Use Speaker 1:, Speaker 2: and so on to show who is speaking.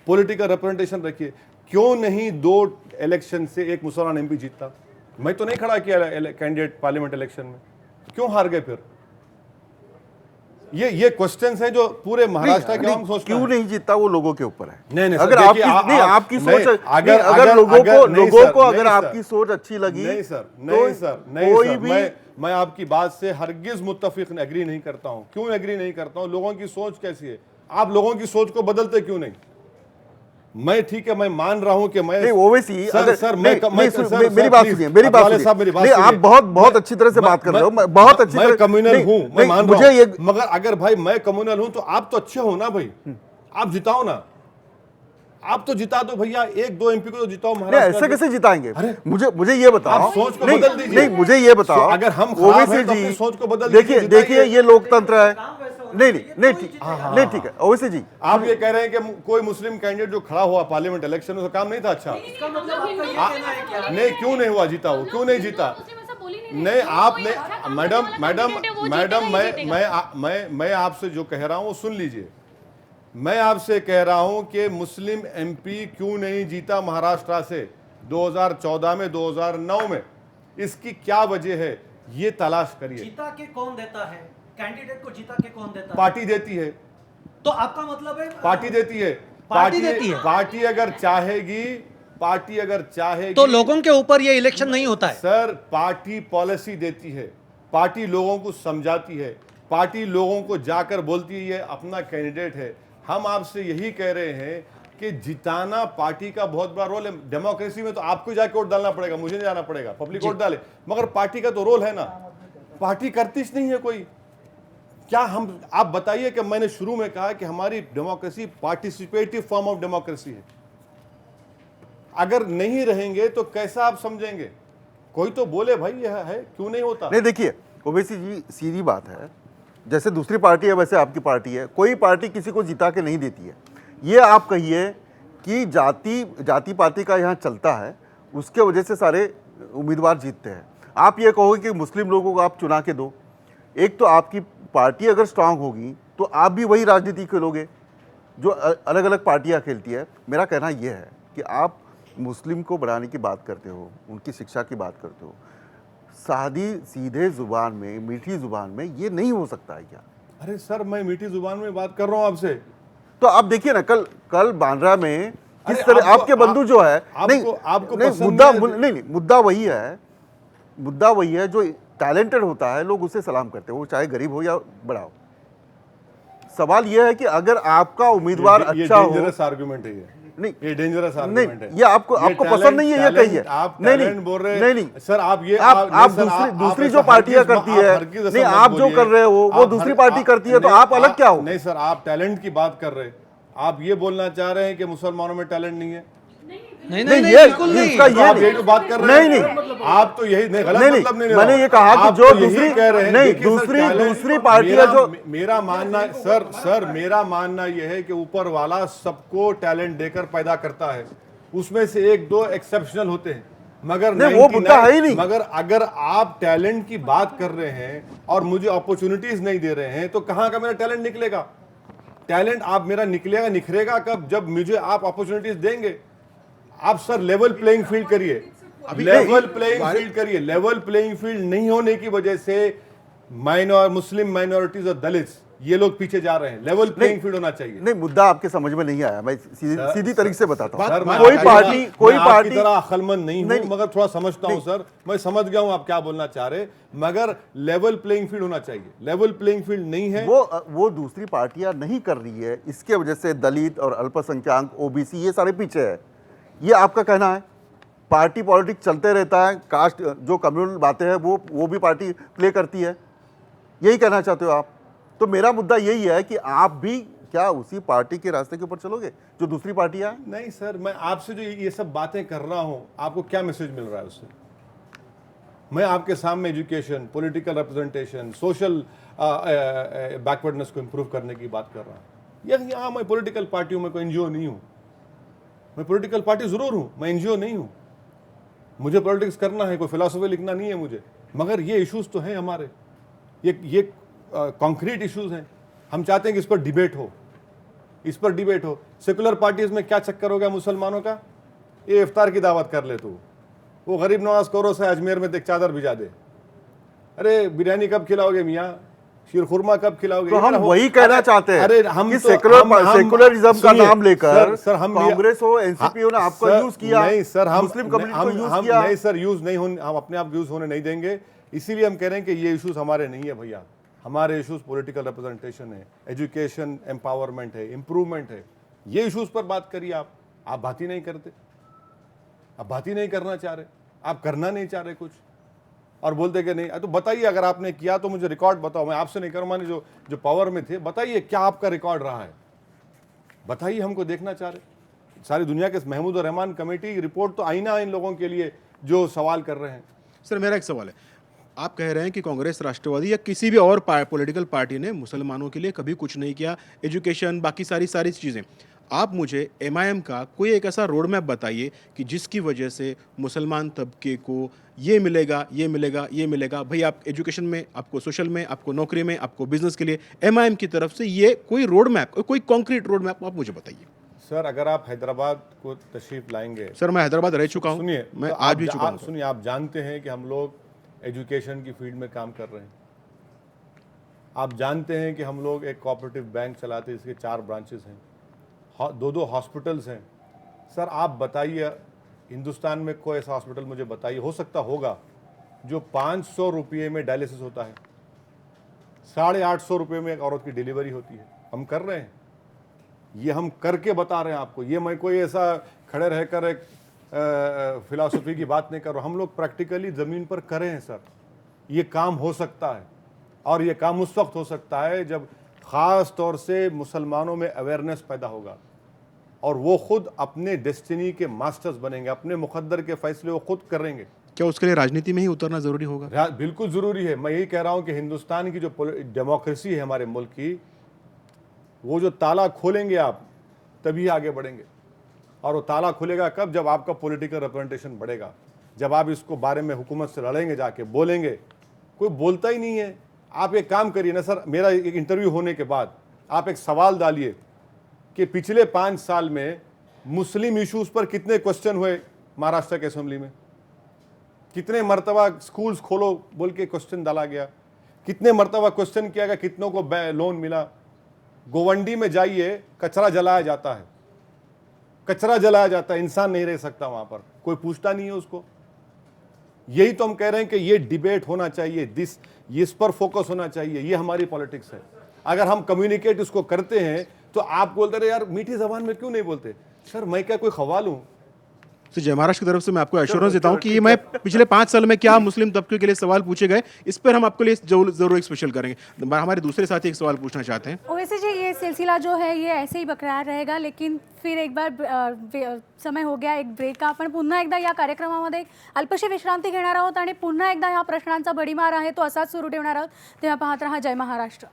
Speaker 1: Political representation रखिए। क्यों नहीं 2 इलेक्शन से एक मुसलमान एमपी जीतता? मैं तो नहीं खड़ा किया कैंडिडेट पार्लियामेंट इलेक्शन में, क्यों हार गए फिर? ये क्वेश्चंस हैं जो पूरे महाराष्ट्र के आवाम सोचते हैं।
Speaker 2: क्यों नहीं जीतता वो लोगों के ऊपर है।
Speaker 1: नहीं
Speaker 2: अगर आपकी सोच अगर लोगों को अगर आपकी सोच अच्छी लगी,
Speaker 1: नहीं सर, नहीं सर, कोई भी मैं आपकी बात से हरगिज मुत्तफिक एग्री नहीं करता हूं। क्यों एग्री नहीं करता हूं? लोगों की सोच कैसी है, आप लोगों की सोच को बदलते क्यों नहीं? मैं ठीक है, मैं मान रहा हूं कि मैं
Speaker 2: ओवैसी
Speaker 1: सर
Speaker 2: मेरी बात सुनिए, मेरी बात सुनिए। आप बहुत अच्छी तरह से बात कर रहे हो, बहुत अच्छी तरह।
Speaker 1: मैं कम्युनल हूं, मैं मान रहा हूं, मगर अगर भाई मैं कम्युनल हूं तो आप तो अच्छे हो ना भाई, आप जिताओ ना, आप तो जिता दो भैया, 1-2 एमपी को तो जिताओ महाराष्ट्र।
Speaker 2: ऐसे कैसे जिताएंगे? मुझे ये बताओ,
Speaker 1: आप सोच को बदल दीजिए।
Speaker 2: नहीं मुझे ये बताओ,
Speaker 1: अगर हम खराब हैं तो अपनी सोच को बदल
Speaker 2: दीजिए। देखिए ये लोकतंत्र है। नहीं ठीक है ओवैसी जी,
Speaker 1: आप ये कह रहे हैं कि कोई मुस्लिम कैंडिडेट जो खड़ा हुआ पार्लियामेंट इलेक्शन में तो काम नहीं था अच्छा? नहीं, क्यों नहीं हुआ, जीता वो क्यों नहीं जीता? नहीं आपने मैडम मैं आपसे जो कह रहा हूं वो सुन लीजिए। मैं आपसे कह रहा हूं कि मुस्लिम एमपी क्यों नहीं जीता महाराष्ट्र से 2014 में, 2009 में, इसकी क्या वजह है ये तलाश करिए।
Speaker 3: जीता के कौन देता है? कैंडिडेट को जीता के कौन देता है?
Speaker 1: पार्टी देती है।
Speaker 3: तो आपका मतलब है
Speaker 1: पार्टी देती है।
Speaker 3: पार्टी देती है।
Speaker 1: पार्टी अगर चाहेगी
Speaker 3: तो लोगों के ऊपर ये इलेक्शन नहीं होता है
Speaker 1: सर। पार्टी पॉलिसी देती है, पार्टी लोगों को समझाती है, पार्टी लोगों को जाकर बोलती है ये अपना कैंडिडेट है। हम आपसे यही कह रहे हैं कि जिताना पार्टी का बहुत बड़ा रोल है। डेमोक्रेसी में तो आपको जाके वोट डालना पड़ेगा, मुझे नहीं जाना पड़ेगा, पब्लिक वोट डाले, मगर पार्टी का तो रोल है ना। पार्टी करती नहीं है कोई। क्या हम आप बताइए कि मैंने शुरू में कहा कि हमारी democracy participative form of democracy है। अगर नहीं रहेंगे तो कैसा आप समझेंगे? कोई तो बोले भाई यह है, क्यों नहीं होता?
Speaker 2: नहीं देखिए ओवैसी जी, सीधी बात है, जैसे दूसरी पार्टी है वैसे आपकी पार्टी है। कोई पार्टी किसी को जिता के नहीं देती है। ये आप कहिए कि जाति पाति का यहाँ चलता है, उसके वजह से सारे उम्मीदवार जीतते हैं। आप ये कहोगे कि मुस्लिम लोगों को आप चुना के दो। एक तो आपकी पार्टी अगर स्ट्रांग होगी तो आप भी वही राजनीति खेलोगे जो अलग अलग पार्टियां खेलती है। मेरा कहना यह है कि आप मुस्लिम को बढ़ाने की बात करते हो, उनकी शिक्षा की बात करते हो, सीधे जुबान में, मीठी जुबान में ये नहीं हो सकता है क्या?
Speaker 1: अरे सर, मैं मीठी जुबान में बात कर रहा हूं आपसे।
Speaker 2: तो आप देखिए ना, कल बांद्रा में किस तरह आपके बंधु जो है, मुद्दा वही है जो टैलेंटेड होता है, लोग उसे सलाम करते हो, चाहे गरीब हो या बड़ा हो। सवाल यह है कि अगर आपका उम्मीदवार अच्छा हो,
Speaker 1: डेंजरस आर्गुमेंट है ये डेंजरस आर्गुमेंट है।
Speaker 2: ये आपको पसंद नहीं है ये कहिए।
Speaker 1: आप टैलेंट बोल रहे हैं। नहीं सर,
Speaker 2: आप दूसरी जो पार्टियां करती है, नहीं आप जो कर रहे हो वो दूसरी पार्टी करती है, तो आप अलग क्या हो?
Speaker 1: नहीं सर, आप टैलेंट की बात कर रहे हैं। आप ये बोलना चाह रहे हैं कि मुसलमानों में टैलेंट नहीं है?
Speaker 3: नहीं, बिल्कुल नहीं।
Speaker 1: आप ये बात कर रहे हैं। आप तो यही गलत मतलब नहीं।
Speaker 2: मैंने ये कहा कि जो दूसरी पार्टियां जो,
Speaker 1: मेरा मानना सर मेरा मानना यह है कि ऊपर वाला सबको टैलेंट देकर पैदा करता है, उसमें से 1-2 एक्सेप्शनल होते हैं, मगर
Speaker 2: नहीं वो मुद्दा है ही नहीं।
Speaker 1: मगर अगर आप टैलेंट की बात कर रहे हैं और मुझे अपॉर्चुनिटीज नहीं दे रहे हैं तो कहां का मेरा टैलेंट निकलेगा? टैलेंट आप मेरा निखरेगा कब? जब मुझे आप अपॉर्चुनिटीज देंगे। आप सर लेवल प्लेइंग फील्ड करिए, लेवल प्लेइंग फील्ड नहीं होने की वजह से मुस्लिम माइनॉरिटीज और दलित्स ये लोग पीछे जा रहे हैं। लेवल प्लेइंग फील्ड होना चाहिए।
Speaker 2: नहीं मुद्दा आपके समझ में नहीं आया, मैं सीधी तरीके से बताता हूं।
Speaker 1: कोई पार्टी तरह अक्लमंद नहीं हूं, मगर थोड़ा समझता हूं सर। मैं समझ गया हूं आप क्या बोलना चाह रहे, मगर लेवल प्लेइंग फील्ड होना चाहिए। लेवल प्लेइंग फील्ड नहीं है,
Speaker 2: वो दूसरी पार्टियां नहीं कर रही है, इसके वजह से दलित और अल्पसंख्यक, ओबीसी ये सारे पीछे है। ये आपका कहना है? पार्टी पॉलिटिक्स चलते रहता है, कास्ट जो कम्युनल बातें हैं वो भी पार्टी प्ले करती है, यही कहना चाहते हो आप? तो मेरा मुद्दा यही है कि आप भी क्या उसी पार्टी के रास्ते के ऊपर चलोगे जो दूसरी पार्टियां हैं?
Speaker 1: नहीं सर, मैं आपसे जो ये सब बातें कर रहा हूं, आपको क्या मैसेज मिल रहा है उससे? मैं आपके सामने education, political representation, social backwardness को इंप्रूव करने की बात कर रहा हूं। यहाँ मैं पॉलिटिकल पार्टी हूं, मैं कोई एनजीओ नहीं हूं। मैं पॉलिटिकल पार्टी जरूर हूं, मैं एनजीओ नहीं हूं। मुझे पॉलिटिक्स करना है, कोई फिलॉसफी लिखना नहीं है मुझे, मगर ये इश्यूज तो हैं हमारे, ये कॉन्क्रीट इश्यूज हैं। हम चाहते हैं कि इस पर डिबेट हो, इस पर डिबेट हो। सेकुलर पार्टीज में क्या चक्कर हो गया मुसलमानों का, ये इफ्तार की दावत कर ले तू, वो गरीब नवाज कौरों से अजमेर में एक चादर भिजा दे, अरे बिरयानी कब खिलाओगे मियाँ, शीर खुरमा कब खिलाओगे।
Speaker 2: तो हम वही कहना चाहते हैं
Speaker 1: अरे हम
Speaker 2: कि
Speaker 1: तो
Speaker 2: सेकुलरिज्म का नाम लेकर
Speaker 1: सर हम
Speaker 2: कांग्रेस हो एनसीपी ने आपको यूज किया,
Speaker 1: नहीं सर, हम
Speaker 2: मुस्लिम कम्युनिटी को यूज
Speaker 1: हम
Speaker 2: किया।
Speaker 1: नहीं सर, यूज नहीं होने, हम अपने आप यूज होने नहीं देंगे। इसीलिए हम कह रहे हैं कि ये इश्यूज हमारे नहीं है भैया, हमारे इश्यूज पॉलिटिकल रिप्रेजेंटेशन है, एजुकेशन एम्पावरमेंट है, इंप्रूवमेंट है। ये इश्यूज पर बात करिए। आप बात ही नहीं करते, आप बात ही नहीं करना चाह रहे, आप करना नहीं चाह रहे कुछ, और बोलते कि नहीं। तो बताइए, अगर आपने किया तो मुझे रिकॉर्ड बताओ, मैं आपसे नहीं करूँ, माने जो पावर में थे, बताइए क्या आपका रिकॉर्ड रहा है, बताइए, हमको देखना चाह रहे। सारी दुनिया के महमूद और रहमान कमेटी रिपोर्ट तो आईना है इन लोगों के लिए जो सवाल कर रहे हैं।
Speaker 4: सर मेरा एक सवाल है, आप कह रहे हैं कि कांग्रेस, राष्ट्रवादी या किसी भी और पॉलिटिकल पार्टी ने मुसलमानों के लिए कभी कुछ नहीं किया, एजुकेशन बाकी सारी चीज़ें। आप मुझे एमआईएम का कोई एक ऐसा रोड मैप बताइए कि जिसकी वजह से मुसलमान तबके को ये मिलेगा, ये मिलेगा, ये मिलेगा। भाई आप एजुकेशन में, आपको सोशल में, आपको नौकरी में, आपको बिजनेस के लिए एमआईएम की तरफ से ये कोई रोड मैप, कोई कॉन्क्रीट रोड मैप आप मुझे बताइए।
Speaker 1: सर अगर आप हैदराबाद को तशरीफ लाएंगे,
Speaker 4: सर मैं हैदराबाद रह चुका हूँ,
Speaker 1: सुनिए,
Speaker 4: मैं
Speaker 1: तो
Speaker 4: आज भी चुका हूँ।
Speaker 1: सुनिए, आप जानते हैं कि हम लोग एजुकेशन की फील्ड में काम कर रहे हैं। आप जानते हैं कि हम लोग एक कोऑपरेटिव बैंक चलाते हैं, इसके 4 ब्रांचेस हैं, 2 हॉस्पिटल्स हैं। सर आप बताइए, हिंदुस्तान में कोई ऐसा हॉस्पिटल मुझे बताइए, हो सकता होगा, जो 500 रुपये में डायलिसिस होता है, 850 रुपये में एक औरत की डिलीवरी होती है। हम कर रहे हैं, ये हम करके बता रहे हैं आपको। ये मैं कोई ऐसा खड़े रहकर एक फिलॉसफी की बात नहीं कर रहा हूँ, हम लोग प्रैक्टिकली ज़मीन पर करें हैं सर। ये काम हो सकता है, और ये काम उस वक्त हो सकता है जब ख़ास तौर से मुसलमानों में अवेयरनेस पैदा होगा, और वो खुद अपने डेस्टिनी के मास्टर्स बनेंगे, अपने मुकद्दर के फैसले वो खुद करेंगे।
Speaker 4: क्या उसके लिए राजनीति में ही उतरना ज़रूरी होगा?
Speaker 1: बिल्कुल ज़रूरी है। मैं यही कह रहा हूँ कि हिंदुस्तान की जो डेमोक्रेसी है हमारे मुल्क की, वो जो ताला खोलेंगे आप, तभी आगे बढ़ेंगे। और वो ताला खुलेगा कब? जब आपका पॉलिटिकल रिप्रेजेंटेशन बढ़ेगा, जब आप इसको बारे में हुकूमत से लड़ेंगे, जाके बोलेंगे। कोई बोलता ही नहीं है। आप एक काम करिए ना सर, मेरा एक इंटरव्यू होने के बाद आप एक सवाल डालिए कि पिछले 5 साल में मुस्लिम इश्यूज़ पर कितने क्वेश्चन हुए महाराष्ट्र के असेंबली में, कितने मरतबा स्कूल्स खोलो बोल के क्वेश्चन डाला गया, कितने मरतबा क्वेश्चन किया गया कितनों को लोन मिला। गोवंडी में जाइए, कचरा जलाया जाता है, कचरा जलाया जाता है, इंसान नहीं रह सकता वहां पर, कोई पूछता नहीं है उसको। यही तो हम कह रहे हैं कि ये डिबेट होना चाहिए, इस पर फोकस होना चाहिए। ये हमारी पॉलिटिक्स है। अगर हम कम्युनिकेट इसको करते हैं तो आप बोलते रहे यार मीठी जबान में क्यों नहीं बोलते। सर मैं क्या कोई खवाल हूँ?
Speaker 4: तो जय महाराष्ट्र की तरफ से मैं आपको एश्योरेंस देता हूं कि मैं पिछले 5 साल में क्या मुस्लिम तबके के लिए सवाल पूछे गए, इस पर हम आपके लिए जरूर एक स्पेशल करेंगे। हमारे दूसरे साथी एक सवाल पूछना चाहते हैं।
Speaker 5: ओवैसी जी, ये सिलसिला जो है ये ऐसे ही बरकरार रहेगा, लेकिन फिर एक बार समय हो गया एक ब्रेक का। आपण पुन्हा एकदा या कार्यक्रमामध्ये अल्पशी विश्रांती घेणार आहोत आणि पुन्हा एकदा ह्या प्रश्नांचा भडीमार आहे तो असाच सुरू ठेवणार आहोत। तेव्हा पाहत रहा जय महाराष्ट्र।